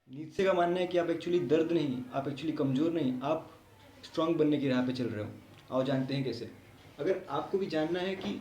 Nietzsche का मानना है कि आप एक्चुअली दर्द नहीं, आप एक्चुअली कमज़ोर नहीं, आप स्ट्रांग बनने की राह पे चल रहे हो। आओ जानते हैं कैसे। अगर आपको भी जानना है कि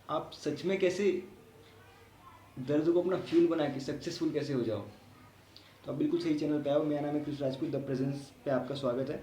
आप सच में कैसे दर्द को अपना फ्यूल बना के सक्सेसफुल कैसे हो जाओ, तो आप बिल्कुल सही चैनल पे आओ। मेरा नाम है कृष्ण राजपूत, द प्रेजेंस पे आपका स्वागत है।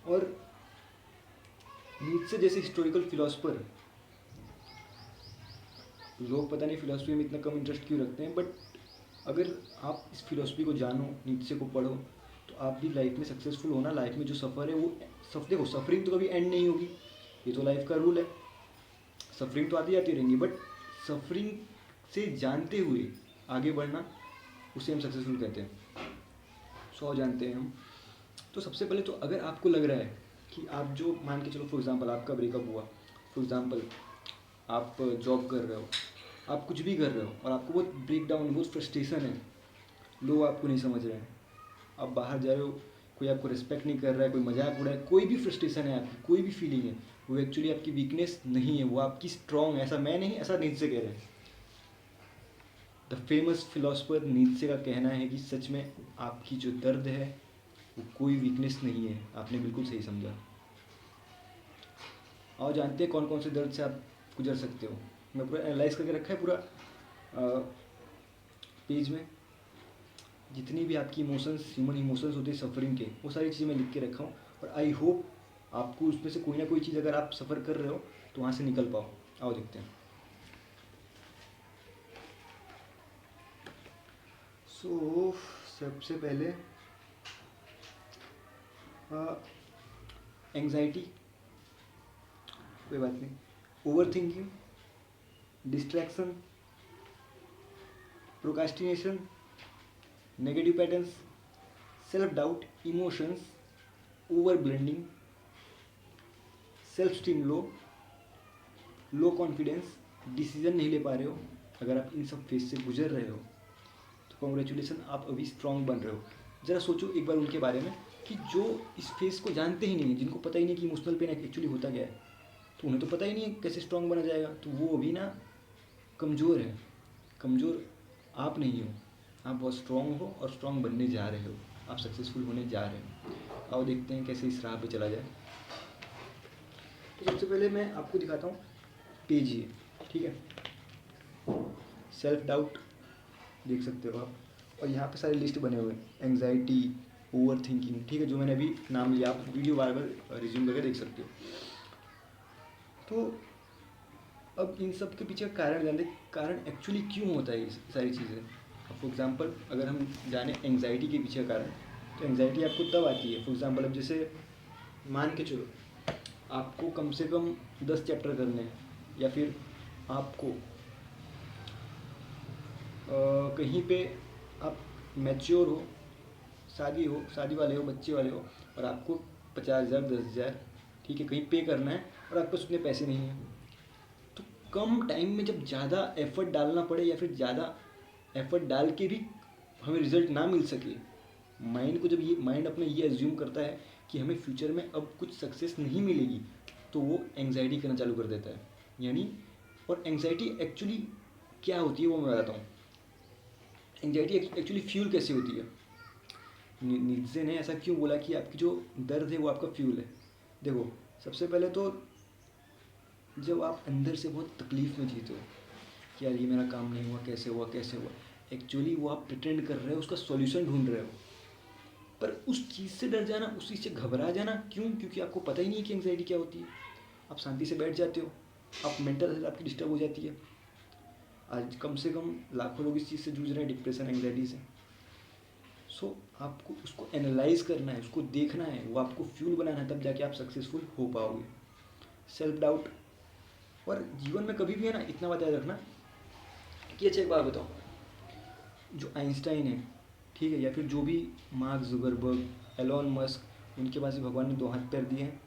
और नीत्शे जैसे हिस्टोरिकल फिलोसफर, लोग पता नहीं फिलोसफी में इतना कम इंटरेस्ट क्यों रखते हैं, बट अगर आप इस फिलोसफी को जानो, नीत्शे को पढ़ो, तो आप भी लाइफ में सक्सेसफुल होना। लाइफ में जो सफ़र है वो देखो, सफरिंग तो कभी एंड नहीं होगी, ये तो लाइफ का रूल है। सफरिंग तो आती जाती रहेंगी, बट सफरिंग से जानते हुए आगे बढ़ना, उसे हम सक्सेसफुल कहते हैं। सो जानते हैं हम। तो सबसे पहले तो अगर आपको लग रहा है कि आप जो मान के चलो, फॉर एग्जांपल आपका ब्रेकअप हुआ, फॉर एग्जांपल आप जॉब कर रहे हो, आप कुछ भी कर रहे हो और आपको बहुत ब्रेक डाउन, बहुत फ्रस्ट्रेशन है, लोग आपको नहीं समझ रहे हैं, आप बाहर जा रहे हो, कोई आपको रिस्पेक्ट नहीं कर रहा है, कोई मजाक उड़ा है, कोई भी फ्रस्ट्रेशन है आपकी, कोई भी फीलिंग है, वो एक्चुअली आपकी वीकनेस नहीं है, वो आपकी स्ट्रॉन्ग है। ऐसा मैं नहीं, ऐसा नीत्शे कह रहे हैं। द फेमस फिलोसफर नीत्शे का कहना है कि सच में आपकी जो दर्द है वो कोई वीकनेस नहीं है। आपने बिल्कुल सही समझा। आओ जानते हैं कौन कौन से दर्द से आप गुजर सकते हो। मैं पूरा एनालाइज करके रखा है, पूरा पेज में जितनी भी आपकी इमोशंस, ह्यूमन इमोशंस होते हैं सफरिंग के, वो सारी चीज़ें मैं लिख के रखा हूँ। और आई होप आपको उसमें से कोई ना कोई चीज़, अगर आप सफ़र कर रहे हो तो वहाँ से निकल पाओ। आओ देखते हैं। सो सबसे पहले एंग्जाइटी, कोई बात नहीं, over thinking, distraction, procrastination, negative patterns, self doubt, emotions, over blending, self esteem low, low confidence, decision नहीं ले पा रहे हो। अगर आप इन सब फेज से गुजर रहे हो तो कॉन्ग्रेचुलेसन, आप अभी स्ट्रांग बन रहे हो। ज़रा सोचो एक बार उनके बारे में कि जो इस फेस को जानते ही नहीं है, जिनको पता ही नहीं कि इमोशनल पेन एक्चुअली होता क्या है, तो उन्हें तो पता ही नहीं है कैसे स्ट्रांग बना जाएगा। तो वो अभी ना कमज़ोर है। कमज़ोर आप नहीं हो, आप बहुत स्ट्रांग हो और स्ट्रांग बनने जा रहे हो, आप सक्सेसफुल होने जा रहे हो। आओ देखते हैं कैसे इस राह पे चला जाए। तो सबसे पहले मैं आपको दिखाता हूँ पेज ये, ठीक है। सेल्फ डाउट देख सकते हो आप, और यहाँ पे सारे लिस्ट बने हुए हैं, एंग्जाइटी, ओवर थिंकिंग, ठीक है, जो मैंने अभी नाम लिया, आप वीडियो बार बार रिज्यूम करके देख सकते हो। तो अब इन सब के पीछे का कारण जानते, कारण एक्चुअली क्यों होता है ये सारी चीज़ें। फॉर एग्जांपल अगर हम जाने एंग्जाइटी के पीछे का कारण, तो एंग्जाइटी आपको तब आती है, फॉर एग्जांपल अब जैसे मान के चलो आपको कम से कम 10 चैप्टर करने हैं, या फिर आपको कहीं पे आप मैच्योर हो, शादी वाले हो, बच्चे वाले हो, और आपको 50,000 10,000, ठीक है, कहीं पे करना है और आपके पास उतने पैसे नहीं हैं। तो कम टाइम में जब ज़्यादा एफर्ट डालना पड़े, या फिर ज़्यादा एफर्ट डाल के भी हमें रिजल्ट ना मिल सके, माइंड को जब ये माइंड अपने ये एज्यूम करता है कि हमें फ्यूचर में अब कुछ सक्सेस नहीं मिलेगी, तो वो एंग्जाइटी करना चालू कर देता है। यानी, और एंग्जाइटी एक्चुअली क्या होती है वो मैं बताता हूँ। एंग्जाइटी एक्चुअली फ्यूल कैसे होती है। नीत्शे ने ऐसा क्यों बोला कि आपकी जो दर्द है वो आपका फ्यूल है। देखो सबसे पहले तो जब आप अंदर से बहुत तकलीफ़ में जीते हो कि यार ये मेरा काम नहीं हुआ, कैसे हुआ कैसे हुआ, एक्चुअली वो आप प्रिटेंड कर रहे हो, उसका सॉल्यूशन ढूंढ रहे हो। पर उस चीज़ से डर जाना, उस चीज़ से घबरा जाना क्यों? क्योंकि आपको पता ही नहीं है कि एंग्जाइटी क्या होती है। आप शांति से बैठ जाते हो, आप मेंटल हेल्थ आपकी डिस्टर्ब हो जाती है। आज कम से कम लाखों लोग इस चीज़ से जूझ रहे हैं, डिप्रेशन, एंग्जाइटी से। सो आपको उसको एनालाइज करना है, उसको देखना है, वो आपको फ्यूल बनाना है, तब जाके आप सक्सेसफुल हो पाओगे। सेल्फ डाउट, और जीवन में कभी भी है ना, इतना बात याद रखना कि अच्छा एक बात बताओ, जो आइंस्टाइन है, ठीक है, या फिर जो भी मार्क जुगरबर्ग, एलॉन मस्क, उनके पास भी भगवान ने 2 हाथ पैर दिए हैं,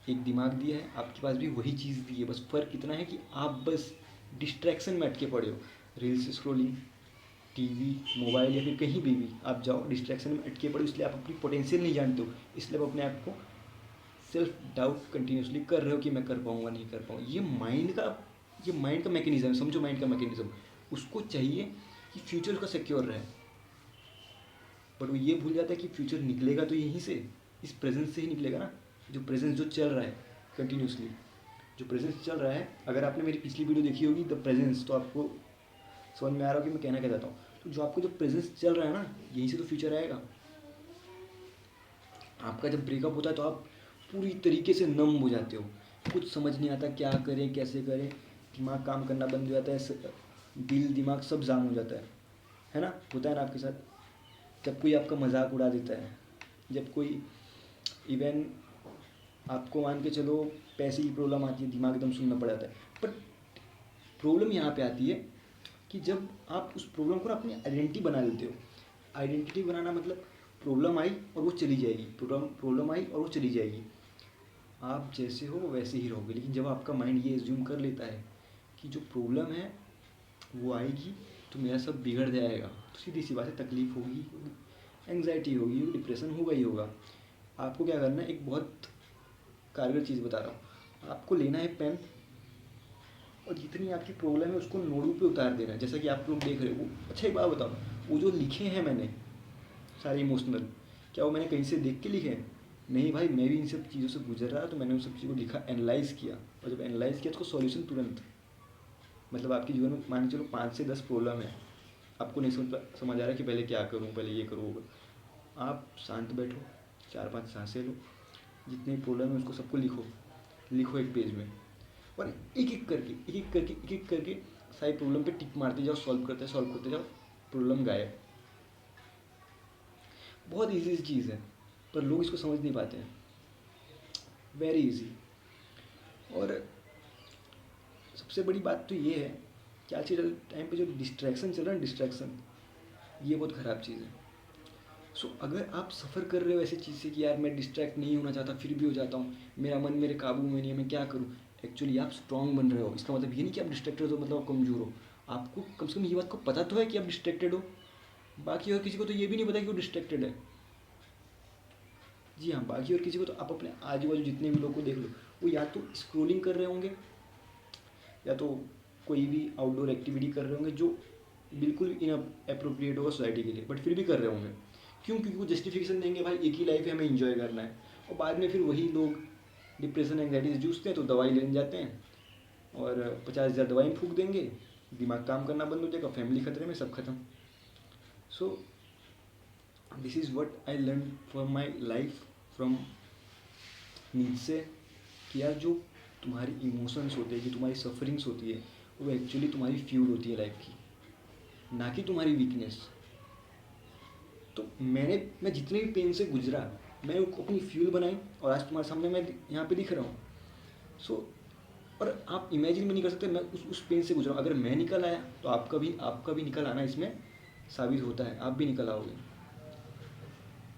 एक दिमाग दिया है, आपके पास भी वही चीज़ दी है। बस फ़र्क इतना है कि आप बस डिस्ट्रैक्शन में अटके पड़े हो। रील्स स्क्रोलिंग, टीवी, मोबाइल, या फिर कहीं भी आप जाओ, डिस्ट्रैक्शन में अटके पड़े, इसलिए आप अपनी पोटेंशियल नहीं जानते हो, इसलिए आप अपने आप को सेल्फ डाउट कंटिन्यूसली कर रहे हो कि मैं कर पाऊँगा नहीं कर पाऊँगा। ये माइंड का मैकेनिज्म है, समझो माइंड का मैकेनिज्म। उसको चाहिए कि फ्यूचर का सिक्योर रहे, बट वो ये भूल जाता है कि फ्यूचर निकलेगा तो यहीं से, इस प्रेजेंट से ही निकलेगा ना। जो प्रेजेंस जो चल रहा है कंटिन्यूसली, जो प्रेजेंस चल रहा है, अगर आपने मेरी पिछली वीडियो देखी होगी द प्रेजेंस, तो आपको समझ में आ रहा हो कि मैं कहना क्या चाहता हूँ। तो जो आपको जो प्रेजेंस चल रहा है ना, यहीं से तो फ्यूचर आएगा। आपका जब ब्रेकअप होता है तो आप पूरी तरीके से नम हो जाते हो, कुछ समझ नहीं आता क्या करें कैसे करें, दिमाग काम करना बंद हो जाता है, दिल दिमाग सब जाम हो जाता है ना। होता है ना आपके साथ, जब कोई आपका मजाक उड़ा देता है, जब कोई इवन आपको मान के चलो पैसे की प्रॉब्लम आती है, दिमाग एकदम सुनना पड़ जाता है। बट प्रॉब्लम यहाँ पे आती है कि जब आप उस प्रॉब्लम को अपनी आइडेंटिटी बना लेते हो। आइडेंटिटी बनाना मतलब प्रॉब्लम आई और वो चली जाएगी, प्रॉब्लम आई और वो चली जाएगी, आप जैसे हो वैसे ही रहोगे। लेकिन जब आपका माइंड ये एज्यूम कर लेता है कि जो प्रॉब्लम है वो आएगी तो मेरा सब बिगड़ जाएगा, तो सीधी सी बात है तकलीफ होगी, एंग्जाइटी होगी, डिप्रेशन होगा ही होगा। आपको क्या करना है, एक बहुत कारगर चीज़ बता रहा हूँ, आपको लेना है पेन और जितनी आपकी प्रॉब्लम है उसको नोटबुक पे उतार देना है, जैसा कि आप लोग देख रहे हो। अच्छा एक बात बताओ, वो जो लिखे हैं मैंने सारे इमोशनल, क्या वो मैंने कहीं से देख के लिखे हैं? नहीं भाई, मैं भी इन सब चीज़ों से गुजर रहा, तो मैंने उन सब चीज़ों को लिखा, एनालाइज़ किया, और जब एनालाइज़ किया तो उसको सॉल्यूशन तुरंत। मतलब आपके जीवन में मान के चलो 5 से 10 प्रॉब्लम है, आपको नहीं समझ आ रहा कि पहले क्या करूँ, पहले ये करूँ, आप शांत बैठो, 4-5 सांसें लो, जितनी प्रॉब्लम है उसको सबको लिखो एक पेज में, और एक एक करके सारी प्रॉब्लम पे टिक मारते जाओ, सॉल्व करते जाओ, प्रॉब्लम गायब। बहुत ईजी चीज़ है पर लोग इसको समझ नहीं पाते हैं, वेरी इजी। और सबसे बड़ी बात तो ये है कि आज के टाइम पे जो डिस्ट्रैक्शन चल रहा है, डिस्ट्रैक्शन ये बहुत ख़राब चीज़ है। सो अगर आप सफ़र कर रहे हो ऐसी चीज़ से कि यार मैं डिस्ट्रैक्ट नहीं होना चाहता फिर भी हो जाता हूँ, मेरा मन मेरे काबू में नहीं है, मैं क्या करूँ, एक्चुअली आप स्ट्रांग बन रहे हो। इसका मतलब ये नहीं कि आप डिस्ट्रैक्टेड हो मतलब आप कमज़ोर हो, आपको कम से कम ये बात को पता तो है कि आप डिस्ट्रैक्टेड हो। बाकी और किसी को तो ये भी नहीं पता कि वो डिस्ट्रैक्टेड है। जी हाँ, बाकी और किसी को तो आप अपने आजू बाजू जितने भी लोग को देख लो, वो या तो स्क्रोलिंग कर रहे होंगे या तो कोई भी आउटडोर एक्टिविटी कर रहे होंगे जो बिल्कुल इन अप्रोप्रिएट होगा सोसाइटी के लिए, बट फिर भी कर रहे होंगे। क्यों? क्योंकि वो जस्टिफिकेशन देंगे भाई एक ही लाइफ है, हमें इंजॉय करना है। और बाद में फिर वही लोग डिप्रेशन एंगजाइटी से जूझते हैं तो दवाई लेने जाते हैं और 50,000 दवाई में फूक देंगे, दिमाग काम करना बंद हो जाएगा, फैमिली खतरे में, सब खत्म। So this is what I learn from my life, from नीचे, कि यार जो तुम्हारी इमोशंस होते हैं, जो तुम्हारी सफरिंग्स होती है, वो एक्चुअली तुम्हारी फ्यूल होती है लाइफ की, ना कि तुम्हारी वीकनेस। तो मैं जितने भी पेन से गुजरा, मैंने उसको अपनी फ्यूल बनाई और आज तुम्हारे सामने मैं यहाँ पे दिख रहा हूँ। सो और आप इमेजिन भी नहीं कर सकते मैं उस पेन से गुजरा। अगर मैं निकल आया तो आपका भी निकल आना इसमें साबित होता है, आप भी निकल आओगे।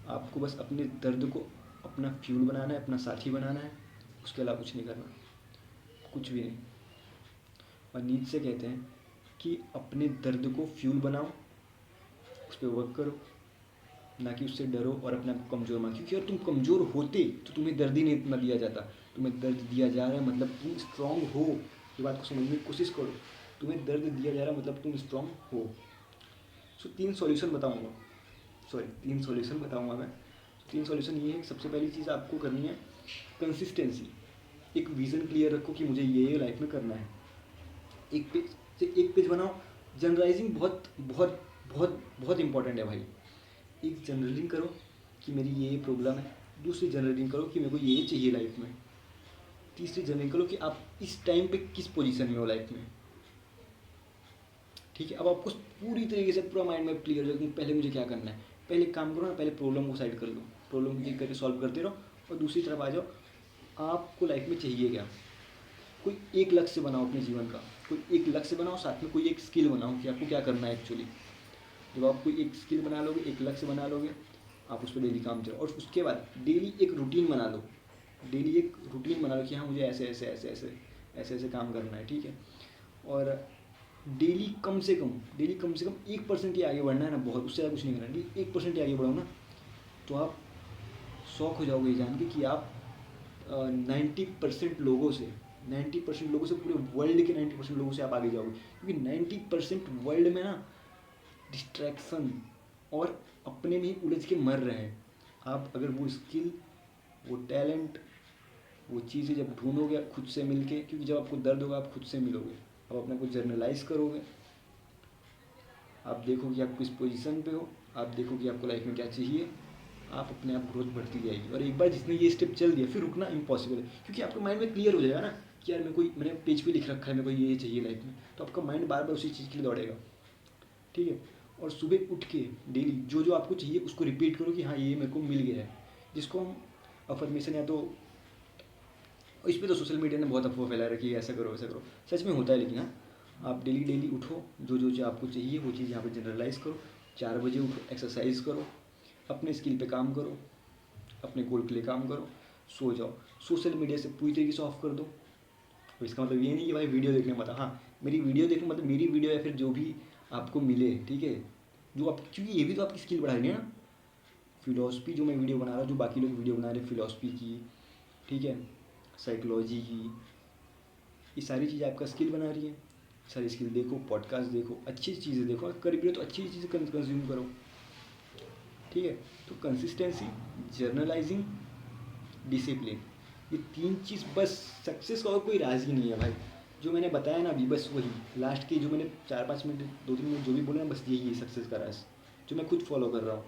आपको बस अपने दर्द को अपना फ्यूल बनाना है, अपना साथी बनाना है, उसके अलावा कुछ नहीं करना, कुछ भी नहीं। और नीड से कहते हैं कि अपने दर्द को फ्यूल बनाओ, उस पर वर्क करो, ना कि उससे डरो और अपने आप को कमज़ोर मानो। क्योंकि अगर तुम कमज़ोर होते तो तुम्हें दर्द ही नहीं इतना दिया जाता। तुम्हें दर्द दिया जा रहा है मतलब तुम स्ट्रांग हो, ये बात को समझने की कोशिश करो। तुम्हें दर्द दिया जा रहा है मतलब तुम स्ट्रांग हो। सो 3 सॉल्यूशन बताऊँगा मैं। 3 सॉल्यूशन ये है कि सबसे पहली चीज़ आपको करनी है कंसिस्टेंसी। एक विज़न क्लियर रखो कि मुझे ये लाइफ में करना है। एक पेज बनाओ। जनरलाइजिंग बहुत बहुत बहुत बहुत इंपॉर्टेंट है भाई। एक जनरलिंग करो कि मेरी ये प्रॉब्लम है, दूसरी जनरलिंग करो कि मेरे को ये चाहिए लाइफ में, तीसरी जनरलिंग करो कि आप इस टाइम पे किस पोजीशन में हो लाइफ में। ठीक है, अब आपको पूरी तरीके से पूरा माइंड में क्लियर हो जाए कि पहले मुझे क्या करना है। पहले काम करो ना, पहले प्रॉब्लम को साइड कर लो, प्रॉब्लम को एक करके सॉल्व करते रहो और दूसरी तरफ आ जाओ आपको लाइफ में चाहिए क्या। कोई एक लक्ष्य बनाओ अपने जीवन का, कोई एक लक्ष्य बनाओ, साथ में कोई एक स्किल बनाओ कि आपको क्या करना है एक्चुअली। जब आप कोई एक स्किल बना लोगे, एक लक्ष्य बना लोगे, आप उस पर डेली काम करो और उसके बाद डेली एक रूटीन बना लो। डेली एक रूटीन बना लो कि हाँ मुझे ऐसे ऐसे ऐसे ऐसे ऐसे ऐसे काम करना है, ठीक है। और डेली कम से कम 1% ही आगे बढ़ना है ना, बहुत उससे ज़्यादा कुछ नहीं करना। डेली 1% ही आगे बढ़ो ना, तो आप शौक हो जाओगे जान के कि आप 90% लोगों से 90% लोगों से, पूरे वर्ल्ड के 90% लोगों से आप आगे जाओगे। क्योंकि 90% वर्ल्ड में ना डिस्ट्रैक्शन और अपने में ही उलझ के मर रहे हैं। आप अगर वो स्किल, वो टैलेंट, वो चीज़ें जब ढूंढोगे खुद से मिलके, क्योंकि जब आपको दर्द होगा आप खुद से मिलोगे, आप अपने को जर्नलाइज करोगे, आप देखो कि आप किस पोजीशन पे हो, आप देखो कि आपको लाइफ में क्या चाहिए, आप अपने आप ग्रोथ बढ़ती जाएगी। और एक बार जिसने ये स्टेप चल दिया फिर रुकना इम्पॉसिबल है, क्योंकि आपके माइंड में क्लियर हो जाएगा ना कि यार मैंने पेज पे लिख रखा है मेरे को ये चाहिए लाइफ में, तो आपका माइंड बार बार उसी चीज़ के लिए दौड़ेगा। ठीक है। और सुबह उठ के डेली जो जो आपको चाहिए उसको रिपीट करो कि हाँ ये मेरे को मिल गया है, जिसको हम अफर्मेशन, या तो इस पर तो सोशल मीडिया ने बहुत अफवाह फैला रखी है ऐसा करो वैसा करो, सच में होता है, लेकिन हाँ आप डेली डेली उठो, जो जो जो आपको चाहिए वो चीज़ यहाँ पे जनरलाइज करो। 4 बजे उठो, एक्सरसाइज करो, अपने स्किल पे काम करो, अपने गोल के लिए काम करो, सो जाओ। सोशल मीडिया से पूरी तरीके से ऑफ कर दो। तो इसका मतलब ये नहीं कि भाई वीडियो देखने मत, हाँ मेरी वीडियो देखने मतलब मेरी वीडियो या फिर जो भी आपको मिले, ठीक है, जो आप, क्योंकि ये भी तो आपकी स्किल बढ़ा रही है ना। फिलोसफी जो मैं वीडियो बना रहा हूँ, जो बाकी लोग वीडियो बना रहे हैं फिलोसफी की, ठीक है, साइकोलॉजी की, ये सारी चीज़ें आपका स्किल बना रही है। सारी स्किल देखो, पॉडकास्ट देखो, अच्छी चीज़ें देखो, अगर कर भी रहे हो तो अच्छी चीज़ें कंज्यूम करो। ठीक है। तो कंसिस्टेंसी, जर्नलाइजिंग, डिसिप्लिन, ये 3 चीज़ बस सक्सेस का और कोई राज ही नहीं है भाई। जो मैंने बताया ना अभी, बस वही लास्ट के जो मैंने 4-5 मिनट 2-3 मिनट जो भी बोले ना, बस यही है सक्सेस का राज, जो मैं खुद फॉलो कर रहा हूँ।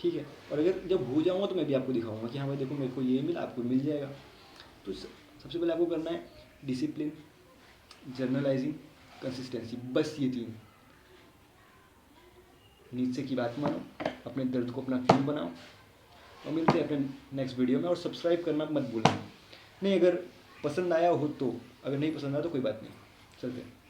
ठीक है। और अगर जब हो जाऊँगा तो मैं भी आपको दिखाऊंगा कि हाँ भाई देखो मेरे को ये मिला, आपको मिल जाएगा। तो सबसे पहले आपको करना है डिसिप्लिन, जर्नलाइजिंग, कंसिस्टेंसी, बस ये 3। नीचे की बात मानो, अपने दर्द को अपना क्यों बनाओ, और मिलते हैं अपने नेक्स्ट वीडियो में। और सब्सक्राइब करना मत भूलना। नहीं, अगर पसंद आया हो तो, अगर नहीं पसंद आया तो कोई बात नहीं, चलते हैं।